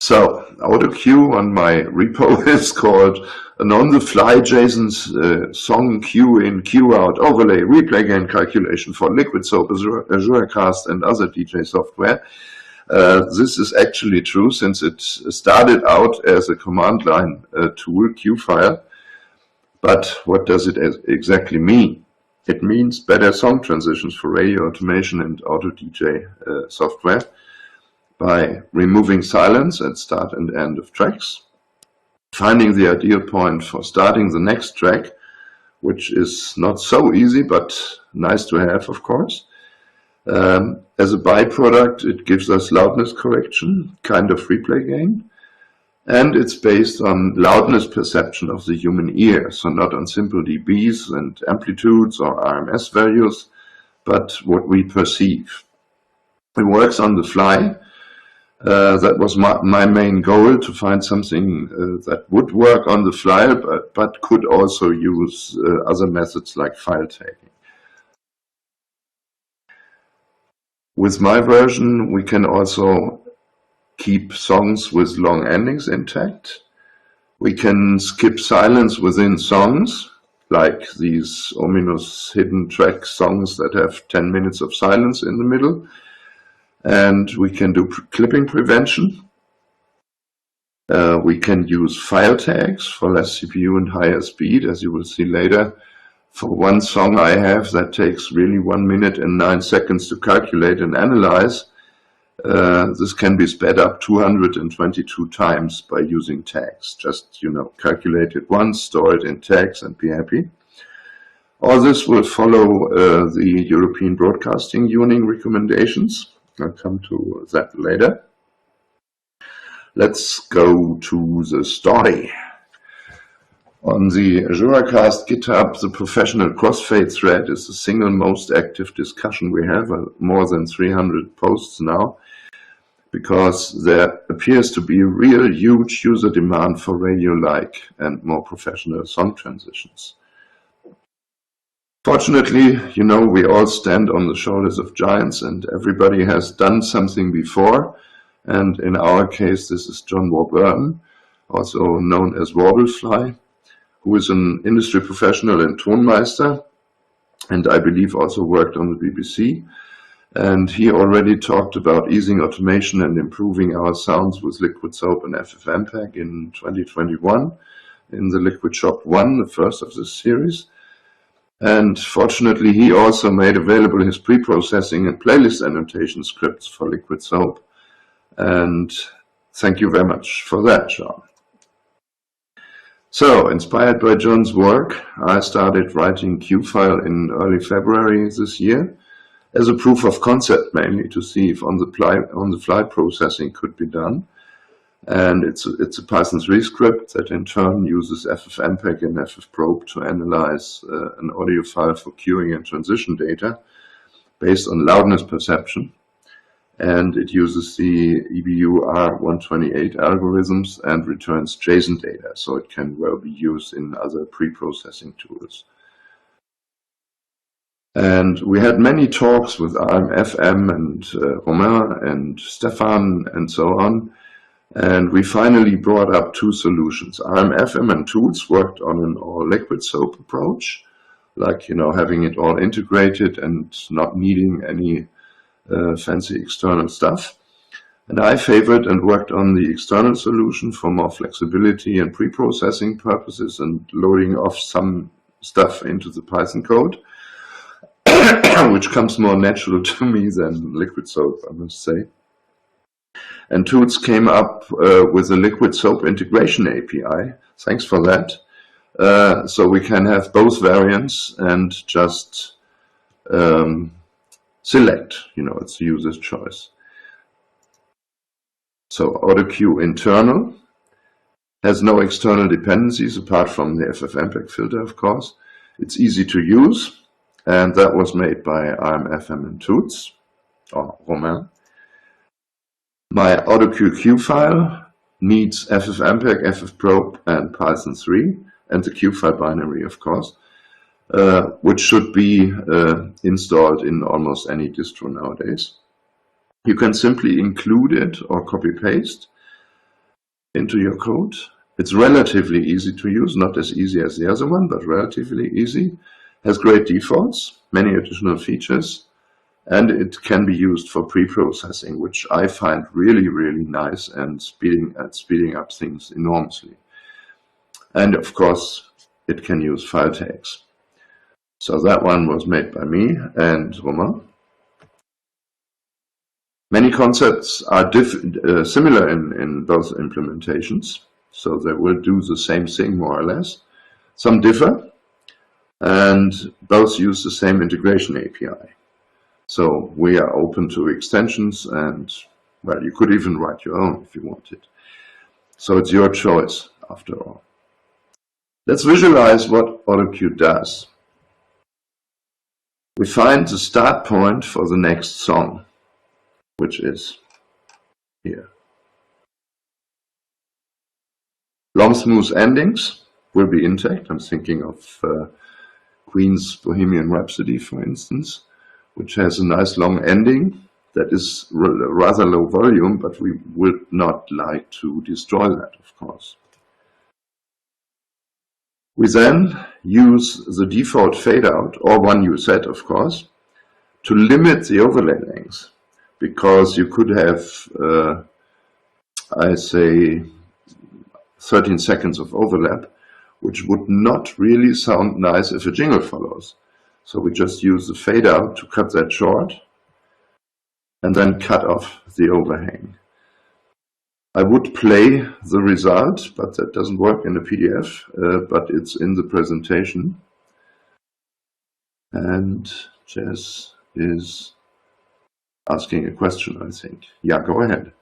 So Autocue on my repo is called an on-the-fly JSON song queue in, queue out, overlay, replay gain calculation for Liquidsoap, Azure and other DJ software. This is actually true since it started out as a command line tool, queue file. But what does it exactly mean? It means better song transitions for radio automation and auto DJ software by removing silence at start and end of tracks, finding the ideal point for starting the next track, which is not so easy, but nice to have, of course. As a byproduct, it gives us loudness correction, kind of replay gain, and it's based on loudness perception of the human ear, so not on simple dBs and amplitudes or RMS values, but what we perceive. It works on the fly. That was my main goal, to find something that would work on the fly, but could also use other methods like file tagging. With my version, we can also keep songs with long endings intact. We can skip silence within songs, like these ominous hidden track songs that have 10 minutes of silence in the middle. And we can do clipping prevention. We can use file tags for less CPU and higher speed, as you will see later. For one song I have that takes really 1 minute and 9 seconds to calculate and analyze, this can be sped up 222 times by using tags. Just, calculate it once, store it in tags, and be happy. All this will follow the European Broadcasting Union recommendations. I'll come to that later. Let's go to the story. On the AzureCast GitHub, the professional crossfade thread is the single most active discussion we have, more than 300 posts now, because there appears to be a real huge user demand for radio-like and more professional song transitions. Fortunately, we all stand on the shoulders of giants and everybody has done something before. And in our case, this is John Warburton, also known as Warblefly, who is an industry professional and Tonmeister, and I believe also worked on the BBC. And he already talked about easing automation and improving our sounds with Liquidsoap and FFmpeg in 2021 in the Liquidshop4, the first of this series. And fortunately, he also made available his pre-processing and playlist annotation scripts for Liquidsoap. And thank you very much for that, John. So, inspired by John's work, I started writing Qfile in early February this year as a proof of concept, mainly to see if on-the-fly processing could be done. And it's a Python 3 script that in turn uses FFmpeg and FFprobe to analyze an audio file for queuing and transition data based on loudness perception. And it uses the EBU-R128 algorithms and returns JSON data, so it can well be used in other pre-processing tools. And we had many talks with RMFM and Hormann and Stefan and so on. And we finally brought up two solutions. RMFM and Tools worked on an all Liquidsoap approach, like, having it all integrated and not needing any fancy external stuff. And I favored and worked on the external solution for more flexibility and pre-processing purposes and loading off some stuff into the Python code, which comes more natural to me than Liquidsoap, I must say. And Tools came up with a Liquidsoap integration API. Thanks for that. So we can have both variants and just select, it's the user's choice. So Autocue internal has no external dependencies apart from the FFmpeg filter, of course. It's easy to use, and that was made by RMFM and Tools, or Hormann. My Autocue Q file needs FFmpeg, FFprobe, and Python 3, and the Q file binary, of course, which should be installed in almost any distro nowadays. You can simply include it or copy-paste. into your code. It's relatively easy to use, not as easy as the other one, but relatively easy. Has great defaults, many additional features, and it can be used for pre-processing, which I find really, really nice and speeding up things enormously. And of course, it can use file tags. So that one was made by me and Hormann. Many concepts are similar in both implementations, so they will do the same thing more or less. Some differ, and both use the same integration API. So we are open to extensions, and well, you could even write your own if you wanted. So it's your choice after all. Let's visualize what Autocue does. We find the start point for the next song, which is here. Long smooth endings will be intact. I'm thinking of Queen's Bohemian Rhapsody, for instance, which has a nice long ending that is rather low volume, but we would not like to destroy that, of course. We then use the default fadeout, or one you set, of course, to limit the overlay length, because you could have, I say, 13 seconds of overlap, which would not really sound nice if a jingle follows. So we just use the fadeout to cut that short, and then cut off the overhang. I would play the result, but that doesn't work in the PDF, but it's in the presentation. And Jess is asking a question, I think. Yeah, go ahead.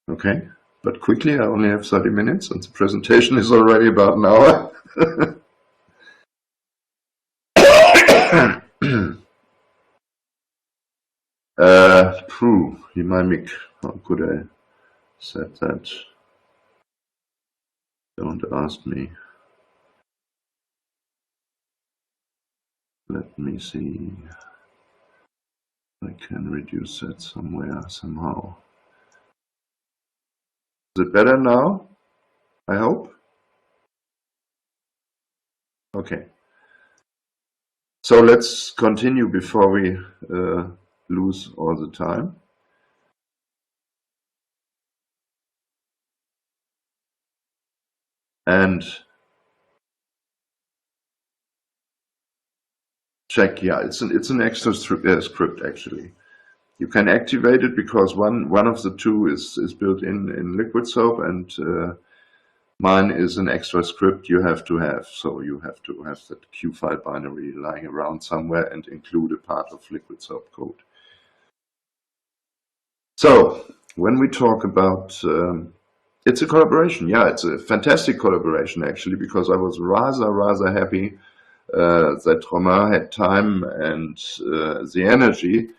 Okay, but quickly, I only have 30 minutes and the presentation is already about an hour. Mimic, how could I set that? Don't ask me. Let me see. I can reduce that somewhere, somehow. Is it better now? I hope. Okay. So let's continue before we lose all the time. And check, yeah, it's an extra script actually. You can activate it because one of the two is built in Liquidsoap, and mine is an extra script you have to have. So you have to have that Q file binary lying around somewhere and include a part of Liquidsoap code. So when we talk about, it's a collaboration. Yeah, it's a fantastic collaboration actually, because I was rather happy that Hormann had time and the energy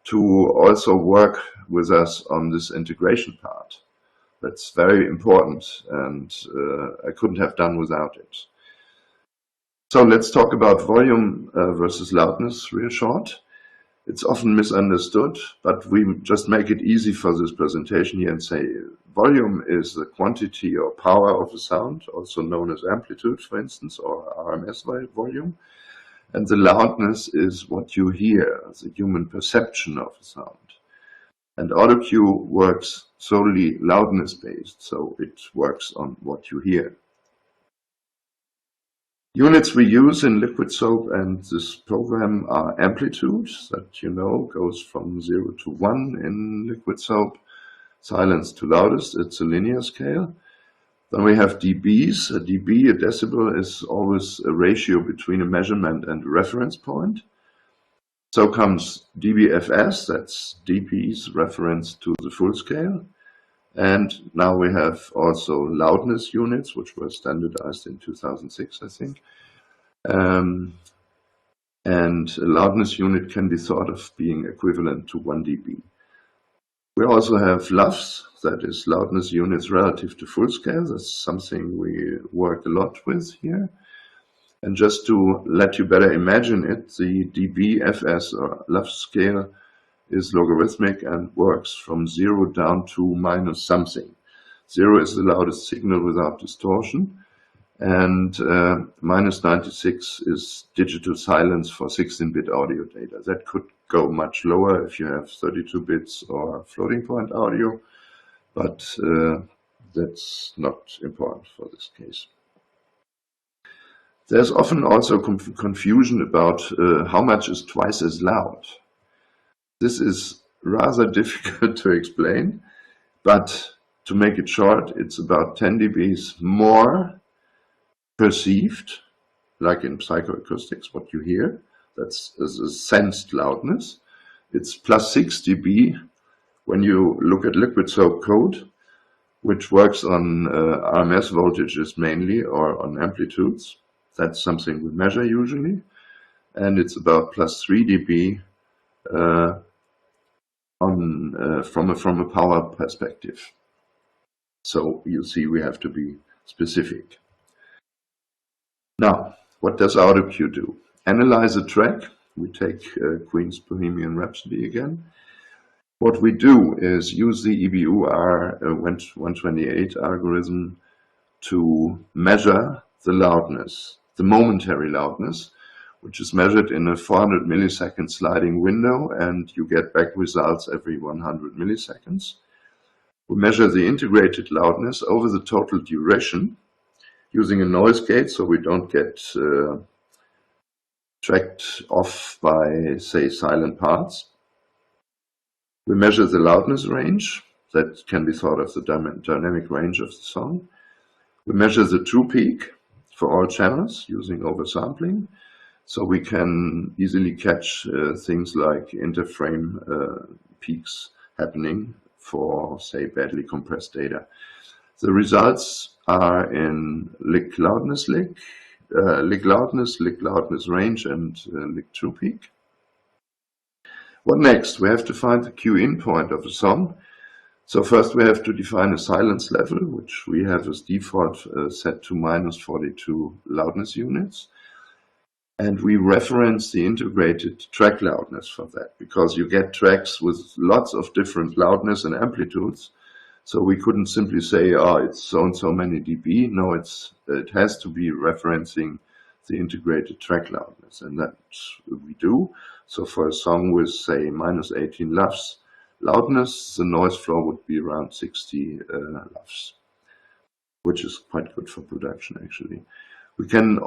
to also work with us on this integration part. That's very important, and I couldn't have done without it. So let's talk about volume versus loudness real short. It's often misunderstood, but we just make it easy for this presentation here and say volume is the quantity or power of a sound, also known as amplitude, for instance, or RMS volume. And the loudness is what you hear, the human perception of a sound. And Autocue works solely loudness based, so it works on what you hear. Units we use in Liquidsoap and this program are amplitude, that you know goes from 0 to 1 in Liquidsoap, silence to loudest, it's a linear scale. Then we have dBs. A dB, a decibel, is always a ratio between a measurement and a reference point. So comes dBFS, that's dB's reference to the full scale. And now we have also loudness units, which were standardized in 2006, I think. And a loudness unit can be thought of being equivalent to 1 dB. We also have LUFs, that is loudness units relative to full scale. That's something we work a lot with here. And just to let you better imagine it, the dBFS or left scale is logarithmic and works from 0 down to minus something. 0 is the loudest signal without distortion, and minus 96 is digital silence for 16-bit audio data. That could go much lower if you have 32 bits or floating point audio, but that's not important for this case. There's often also confusion about how much is twice as loud. This is rather difficult to explain, but to make it short, it's about 10 dBs more perceived, like in psychoacoustics, what you hear. That's a sensed loudness. It's plus 6 dB when you look at Liquidsoap code, which works on RMS voltages mainly or on amplitudes. That's something we measure usually. And it's about plus 3 dB from a power perspective. So you see we have to be specific. Now, what does Autocue do? Analyze a track. We take Queen's Bohemian Rhapsody again. What we do is use the EBU-R128 algorithm to measure the loudness, the momentary loudness, which is measured in a 400 millisecond sliding window, and you get back results every 100 milliseconds. We measure the integrated loudness over the total duration using a noise gate, so we don't get tracked off by, say, silent parts. We measure the loudness range. That can be thought of the dynamic range of the song. We measure the true peak for all channels using oversampling, so we can easily catch things like interframe peaks happening for, say, badly compressed data. The results are in lick loudness range, and lick true peak. What next? We have to find the Q-in point of a song. So first we have to define a silence level, which we have as default set to minus 42 loudness units. And we reference the integrated track loudness for that, because you get tracks with lots of different loudness and amplitudes. So we couldn't simply say, oh, it's so and so many dB. No, it has to be referencing the integrated track loudness, and that we do. So for a song with, say, minus 18 LUFS loudness, the noise floor would be around 60 LUFS, which is quite good for production, actually. We can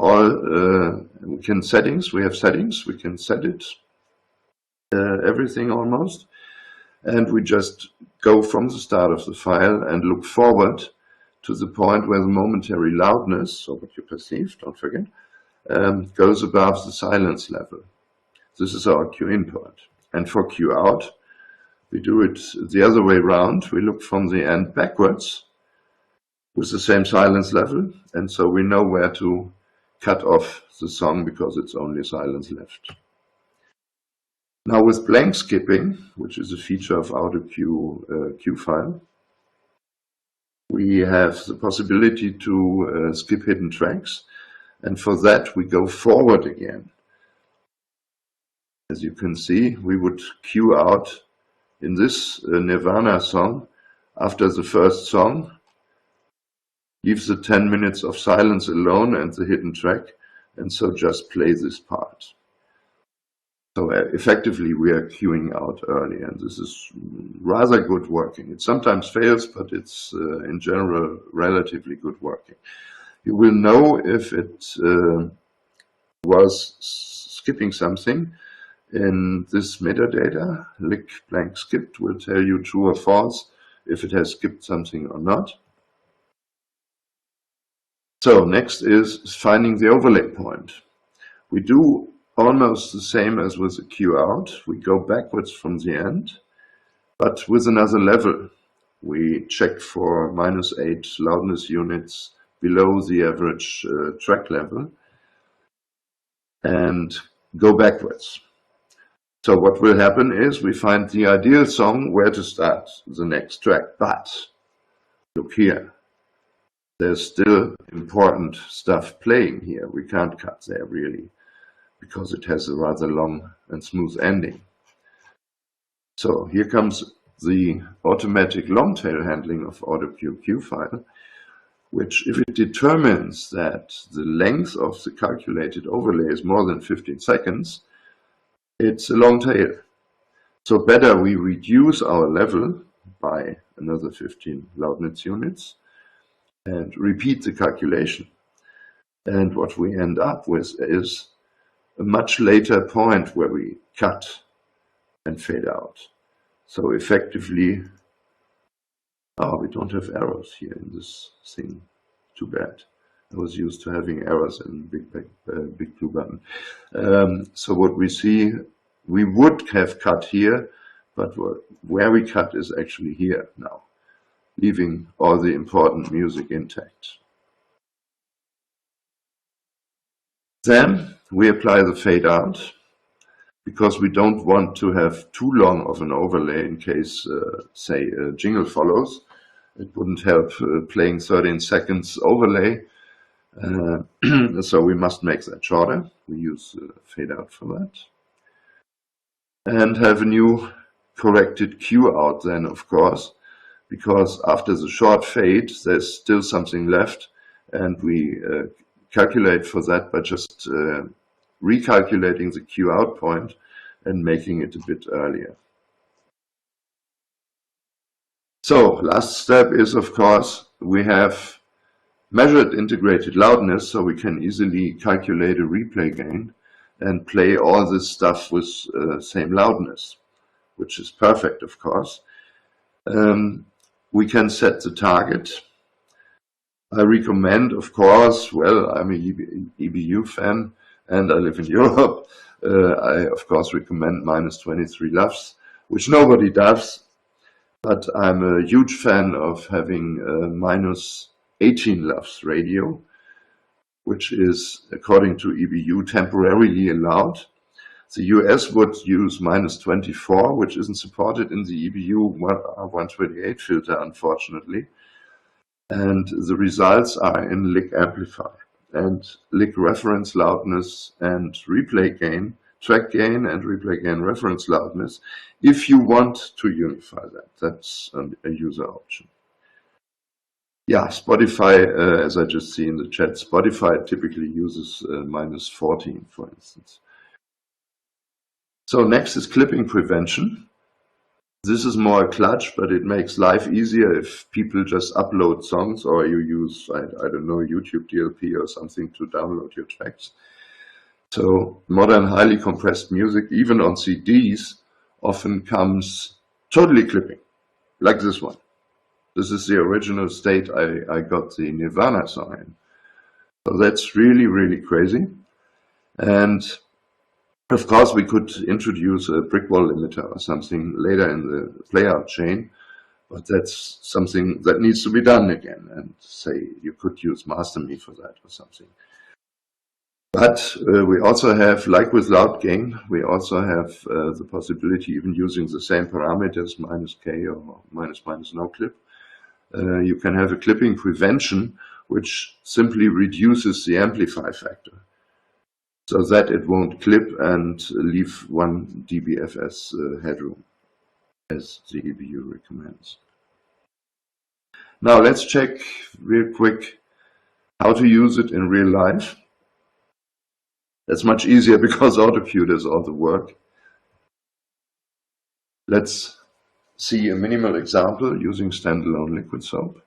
settings. We have settings. We can set it, everything almost. And we just go from the start of the file and look forward to the point where the momentary loudness, so what you perceive, don't forget, goes above the silence level. This is our Q-in point. And for Q-out, we do it the other way around. We look from the end backwards with the same silence level, and so we know where to cut off the song because it's only silence left. Now with blank skipping, which is a feature of Autocue Q file, we have the possibility to skip hidden tracks, and for that we go forward again. As you can see, we would Q out in this Nirvana song after the first song, leave the 10 minutes of silence alone and the hidden track, and so just play this part. So effectively we are queuing out early, and this is rather good working. It sometimes fails, but it's in general relatively good working. You will know if it was skipping something in this metadata. Lick blank skipped will tell you true or false if it has skipped something or not. So next is finding the overlay point. We do almost the same as with the Q out. We go backwards from the end, but with another level. We check for -8 loudness units below the average track level and go backwards. So what will happen is we find the ideal song where to start the next track. But look here, there's still important stuff playing here. We can't cut there really, because it has a rather long and smooth ending. So here comes the automatic long tail handling of Autocue file, which, if it determines that the length of the calculated overlay is more than 15 seconds, it's a long tail. So better we reduce our level by another 15 loudness units and repeat the calculation. And what we end up with is a much later point where we cut and fade out. So effectively, we don't have errors here in this thing. Too bad. I was used to having errors in Big Blue Button. So what we see, we would have cut here, but where we cut is actually here now, leaving all the important music intact. Then we apply the fade out, because we don't want to have too long of an overlay in case, say, a jingle follows. It wouldn't help playing 13 seconds overlay. So we must make that shorter. We use fade out for that. And have a new corrected Q out then, of course, because after the short fade, there's still something left, and we calculate for that by just recalculating the Q out point and making it a bit earlier. So last step is, of course, we have measured integrated loudness, so we can easily calculate a replay gain and play all this stuff with same loudness, which is perfect, of course. We can set the target. I recommend, of course, well, I'm an EBU fan and I live in Europe. I, of course, recommend -23 LUFS, which nobody does, but I'm a huge fan of having -18 LUFS radio, which is, according to EBU, temporarily allowed. The US would use -24, which isn't supported in the EBU 128 filter, unfortunately. And the results are in lick amplify and lick reference loudness and replay gain, track gain and replay gain reference loudness, if you want to unify that. That's a user option. Yeah, Spotify, as I just see in the chat, Spotify typically uses -14, for instance. So next is clipping prevention. This is more a clutch, but it makes life easier if people just upload songs, or you use, I don't know, YouTube DLP or something to download your tracks. So modern highly compressed music, even on CDs, often comes totally clipping, like this one. This is the original state I got the Nirvana song in. So that's really, really crazy. And of course, we could introduce a brick wall limiter or something later in the playout chain, but that's something that needs to be done again. And say you could use MasterMe for that or something. But we also have, like with loud gain, we also have the possibility, even using the same parameters, -K or minus no clip. You can have a clipping prevention, which simply reduces the amplify factor, so that it won't clip and leave 1 dBFS headroom, as the EBU recommends. Now let's check real quick how to use it in real life. That's much easier because Autocue does all the work. Let's see a minimal example using standalone Liquidsoap.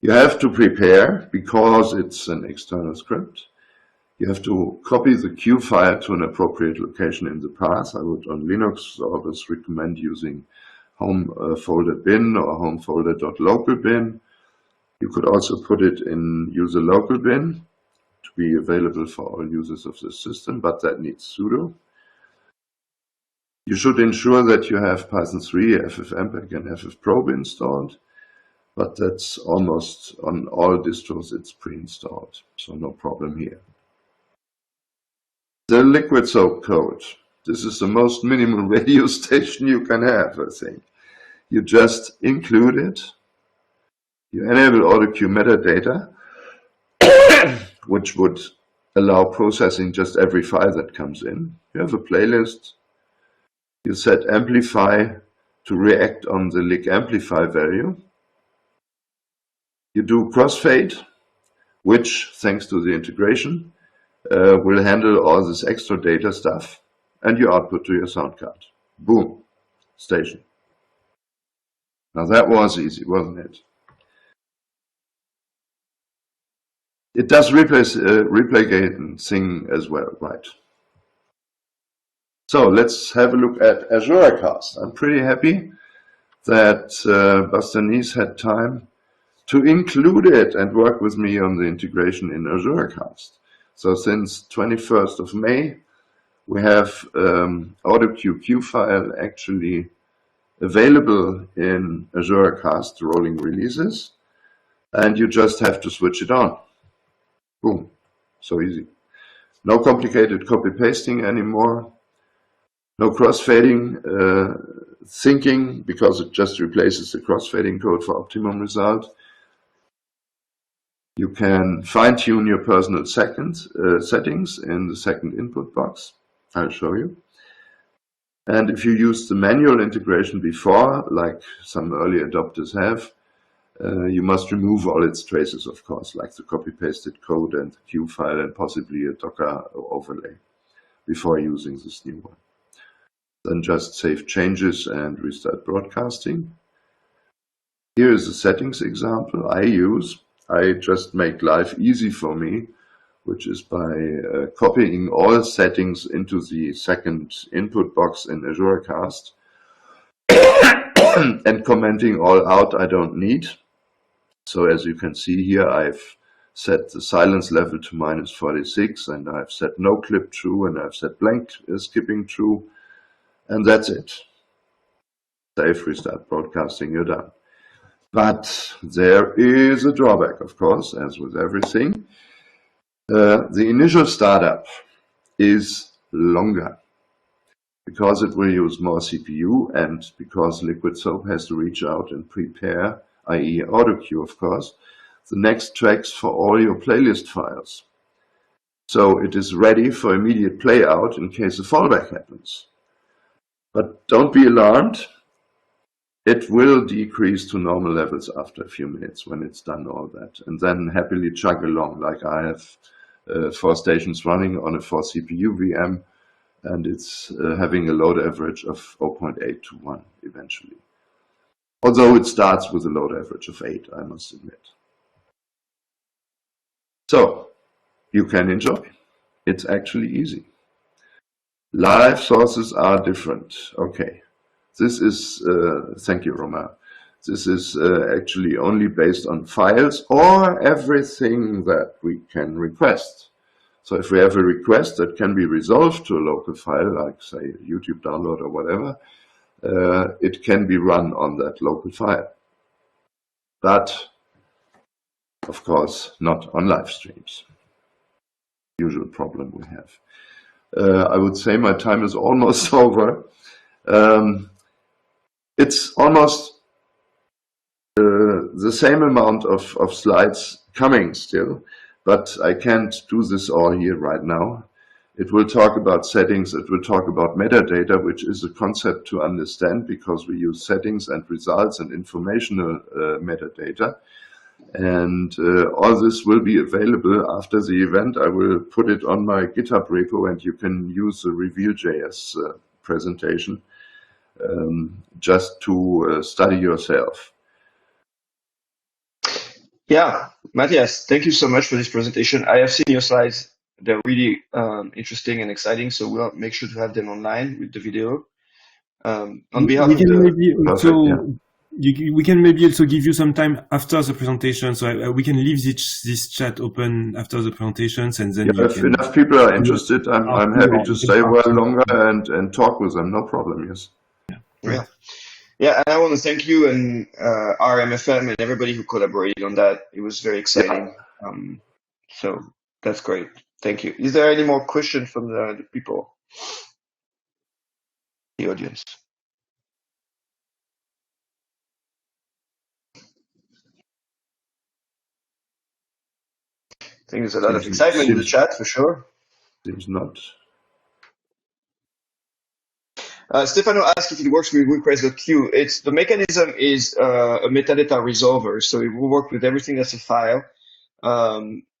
You have to prepare, because it's an external script, you have to copy the Q file to an appropriate location in the path. I would on Linux always recommend using home folder bin or home folder.local bin. You could also put it in user local bin to be available for all users of the system, but that needs sudo. You should ensure that you have Python 3, ffmpeg and ffprobe installed, but that's almost on all distros it's pre-installed, so no problem here. The Liquidsoap code. This is the most minimal radio station you can have, I think. You just include it. You enable Autocue metadata, which would allow processing just every file that comes in. You have a playlist. You set amplify to react on the lick amplify value. You do crossfade, which, thanks to the integration, will handle all this extra data stuff, and you output to your sound card. Boom, station. Now that was easy, wasn't it? It does replay gate and sing as well, right? So let's have a look at AzureCast. I'm pretty happy that Bastanis had time to include it and work with me on the integration in AzureCast. So since 21st of May, we have Autocue Q file actually available in AzureCast rolling releases, and you just have to switch it on. Boom, so easy. No complicated copy pasting anymore. No crossfading thinking, because it just replaces the crossfading code for optimum result. You can fine-tune your personal settings in the second input box. I'll show you. And if you use the manual integration before, like some early adopters have, you must remove all its traces, of course, like the copy-pasted code and the Q file and possibly a Docker overlay before using this new one. Then just save changes and restart broadcasting. Here is a settings example I use. I just make life easy for me, which is by copying all settings into the second input box in AzureCast and commenting all out I don't need. So as you can see here, I've set the silence level to -46, and I've set no clip true, and I've set blank skipping true, and that's it. Save, restart broadcasting, you're done. But there is a drawback, of course, as with everything. The initial startup is longer because it will use more CPU and because Liquidsoap has to reach out and prepare, i.e. Autocue, of course, the next tracks for all your playlist files. So it is ready for immediate play out in case a fallback happens. But don't be alarmed. It will decrease to normal levels after a few minutes when it's done all that, and then happily chug along. Like I have 4 stations running on a 4 CPU VM, and it's having a load average of 0.8 to 1 eventually. Although it starts with a load average of 8, I must admit. So you can enjoy. It's actually easy. Live sources are different. Okay. This is, thank you, Romain. This is actually only based on files or everything that we can request. So if we have a request that can be resolved to a local file, like say a YouTube download or whatever, it can be run on that local file. But, of course, not on live streams. Usual problem we have. I would say my time is almost over. It's almost the same amount of slides coming still, but I can't do this all here right now. It will talk about settings, it will talk about metadata, which is a concept to understand because we use settings and results and informational metadata. And all this will be available after the event. I will put it on my GitHub repo and you can use the Reveal.js presentation just to study yourself. Yeah, Matthias, thank you so much for this presentation. I have seen your slides. They're really interesting and exciting, so we'll make sure to have them online with the video. On behalf of we can maybe also give you some time after the presentation, so we can leave this chat open after the presentations, and then if enough people are interested, I'm happy to stay well longer and talk with them. No problem. Yes. Yeah, and I want to thank you and RMFM and everybody who collaborated on that. It was very exciting. So that's great. Thank you. Is there any more questions from the people? the audience. I think there's a lot of excitement in the chat for sure. Seems not. Stefano asked if it works with request.q. It's the mechanism is a metadata resolver, so it will work with everything that's a file.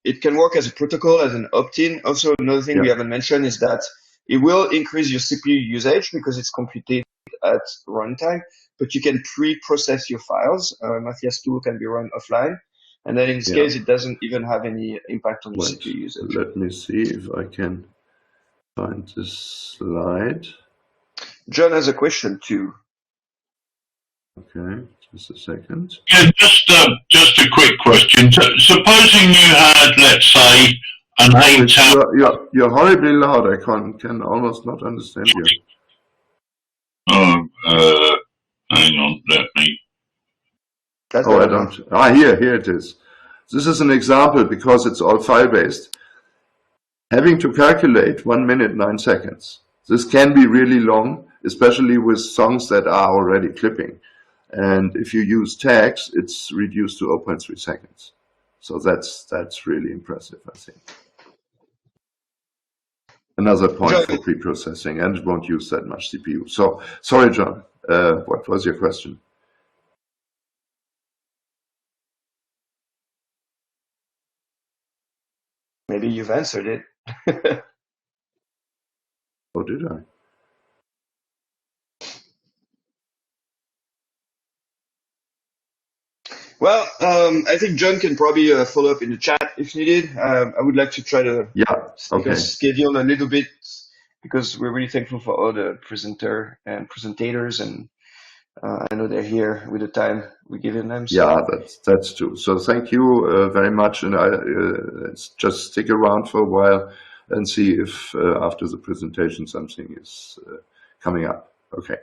It can work as a protocol, as an opt-in. Also, another thing we haven't mentioned is that it will increase your CPU usage because it's computed at runtime, but you can pre-process your files. Matthias tool can be run offline. And then in this case, it doesn't even have any impact on the CPU usage. Let me see if I can find this slide. John has a question too. Okay, just a second. Yeah, just a quick question. Supposing you had, let's say, an 8-hour... You're horribly loud. I can almost not understand you. Hang on, let me... I don't... here it is. This is an example because it's all file-based. Having to calculate 1 minute, 9 seconds. This can be really long, especially with songs that are already clipping. And if you use tags, it's reduced to 0.3 seconds. So that's really impressive, I think. Another point for pre-processing, and it won't use that much CPU. So, sorry, John, what was your question? Maybe you've answered it. Oh, did I? Well, I think John can probably follow up in the chat if needed. I would like to try to schedule a little bit because we're really thankful for all the presentators, and I know they're here with the time we're giving them. So. Yeah, that's true. So thank you very much, and just stick around for a while and see if after the presentation something is coming up. Okay.